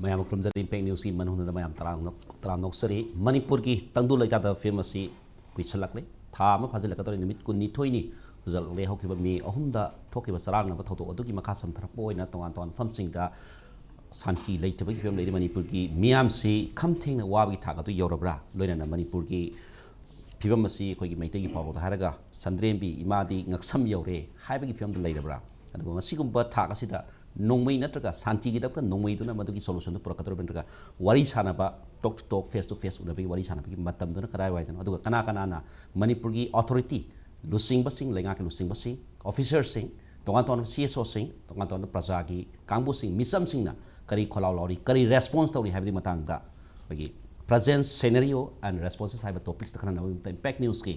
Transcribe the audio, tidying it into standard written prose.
ma'am खुमजरी impact news की मनहुन ma'am तरा नौसरी मणिपुर की तंदु लेता फिल्म असी कुइसलकले था अमा फाजिलकदोरे निमित कुन्निथोइनी उजलले हौखिबा मे अहुमदा थोखिबा सरांगनबा थौदोक अदुगी मखा समथरप ओइना तोंगान तोंगान फमसिंगदा शांति लेतबगी फिल्म लेदि मणिपुर की मियामसी खमथेंग वाबगी थागदु यौरब्रा लोइना मणिपुर की फिल्म असी अखोइगी मैतैगी पावद हारगा संद्रेंबी इमादी ngakसम यौरे हाइबगी फिल्म लेरब्रा अदुगा मसिगुम्बा थाग असिदा नोंमै नत्रगा शांति की दक्ता नोंमै मधुकी सोल्यूशन पुरकदर नत्रगा वारी सानबा talk to talk face to face उनबगी वारी सानबगी मतमदुना कदाय वाइदन अदुगा कना कनाना मणिपुर की अथॉरिटी लुसिंगबसिंग लेंगा के लुसिंगबसिंग ऑफिसर सिंग तोंगान तोंगान सीएसओ सिंग तोंगान तोंगान प्रजा की कांगबु सिंग मिसम सिंगना करी खोलाव लौरी करी रेस्पॉन्स तौरी हाइबदी मतंगदा बगी प्रेजेंस सिनेरियो एंड रेस्पॉन्सेस हाइबा टॉपिक्स तखना इम्पैक्ट न्यूज़ की